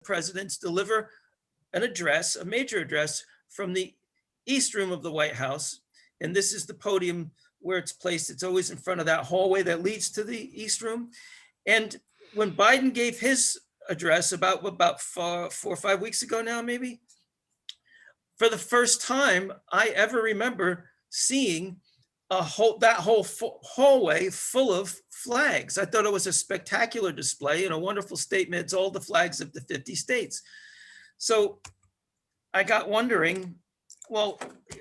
presidents deliver an address, a major address from the East Room of the White House. And this is the podium where it's placed. It's always in front of that hallway that leads to the East Room. And when Biden gave his address about 4 or 5 weeks ago now, maybe, for the first time I ever remember seeing that whole hallway full of flags. I thought it was a spectacular display and a wonderful statement. It's all the flags of the 50 states. So I got wondering, well,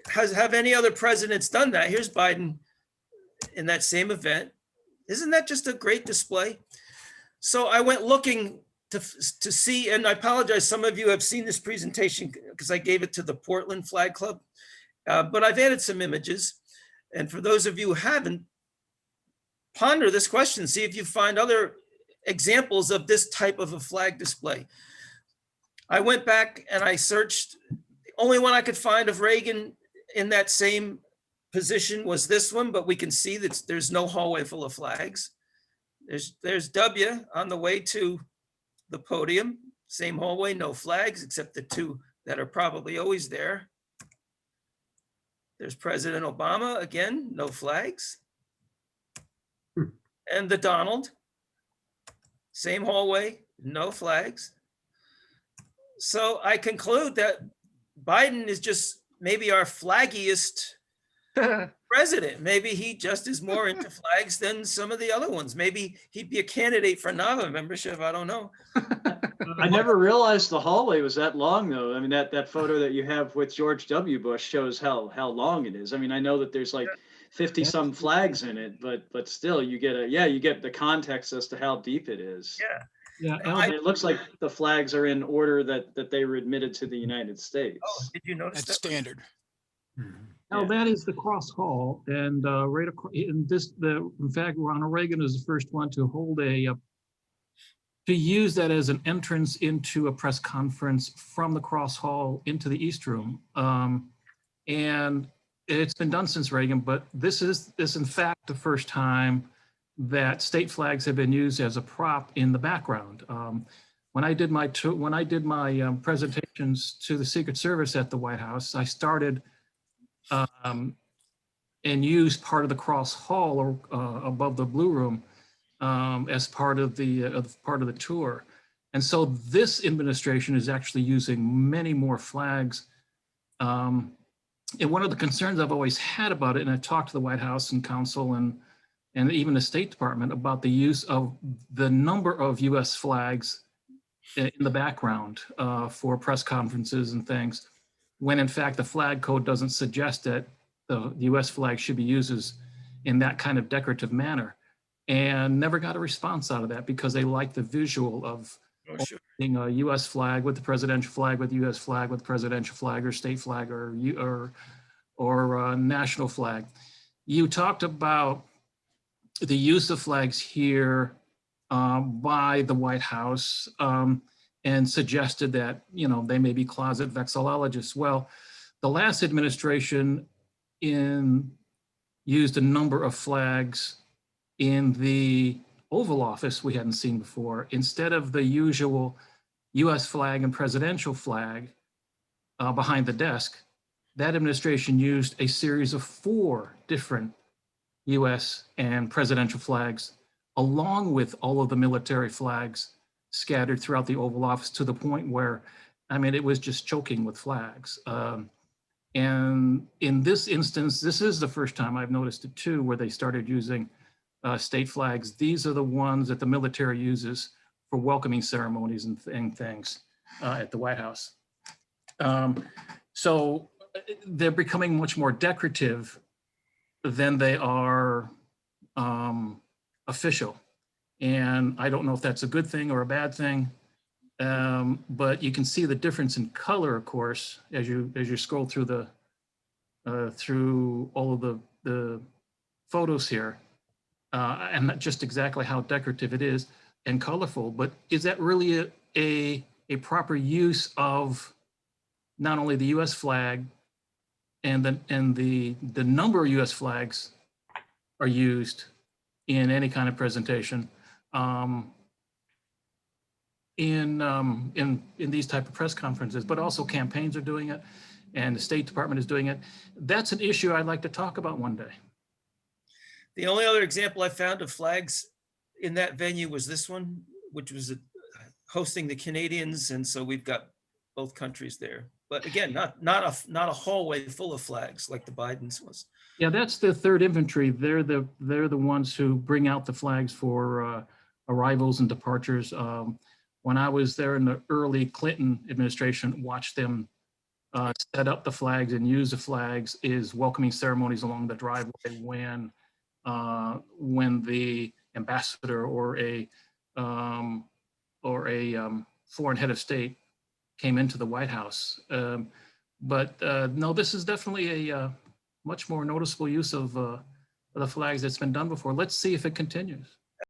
have any other presidents done that? Here's Biden in that same event. Isn't that just a great display? So I went looking to see, and I apologize, some of you have seen this presentation because I gave it to the Portland Flag Club, but I've added some images. And for those of you who haven't, ponder this question, see if you find other examples of this type of a flag display. I went back and I searched. The only one I could find of Reagan in that same position was this one, but we can see that there's no hallway full of flags. There's W on the way to the podium, same hallway, no flags, except the two that are probably always there. There's President Obama, again, no flags. And the Donald, same hallway, no flags. So I conclude that Biden is just maybe our flaggiest president. Maybe he just is more into flags than some of the other ones. Maybe he'd be a candidate for NAVA membership. I don't know. I never realized the hallway was that long, though. I mean, that photo that you have with George W. Bush shows how long it is. I mean, I know that there's like 50 some flags in it, but still, you get the context as to how deep it is. Yeah. And it looks like the flags are in order that they were admitted to the United States. Oh, did you notice That's that? standard. Now that is the Cross Hall, and right across, in fact, Ronald Reagan is the first one to hold to use that as an entrance into a press conference from the Cross Hall into the East Room, and it's been done since Reagan. But this is in fact the first time that state flags have been used as a prop in the background. When I did my presentations to the Secret Service at the White House, I started and used part of the Cross Hall or above the Blue Room as part of the tour. And so this administration is actually using many more flags. And one of the concerns I've always had about it, and I talked to the White House and Council and even the State Department about the use of the number of US flags in the background for press conferences and things, when in fact the flag code doesn't suggest that the US flag should be used in that kind of decorative manner. And never got a response out of that because they like the visual of being a US flag with the presidential flag, with the US flag, with presidential flag or state flag or national flag. You talked about the use of flags here by the White House and suggested that, they may be closet vexillologists. Well, the last administration used a number of flags in the Oval Office we hadn't seen before. Instead of the usual US flag and presidential flag behind the desk, that administration used a series of 4 different US and presidential flags, along with all of the military flags scattered throughout the Oval Office, to the point where, it was just choking with flags. And in this instance, this is the first time I've noticed it too, where they started using state flags. These are the ones that the military uses for welcoming ceremonies and things at the White House. So they're becoming much more decorative than they are official. And I don't know if that's a good thing or a bad thing, but you can see the difference in color, of course, as you scroll through through all of the photos here, and not just exactly how decorative it is and colorful, but is that really a proper use of not only the U.S. flag and the number of U.S. flags are used in any kind of presentation? in these type of press conferences, but also campaigns are doing it, and the State Department is doing it. That's an issue I'd like to talk about one day. The only other example I found of flags in that venue was this one, which was hosting the Canadians, and so we've got both countries there. But again, not a hallway full of flags like the Bidens was. Yeah, that's the 3rd Infantry. They're the ones who bring out the flags for arrivals and departures. When I was there in the early Clinton administration, watched them set up the flags and use the flags is welcoming ceremonies along the driveway when the ambassador or a foreign head of state came into the White House. But no, this is definitely a much more noticeable use of the flags that's been done before. Let's see if it continues.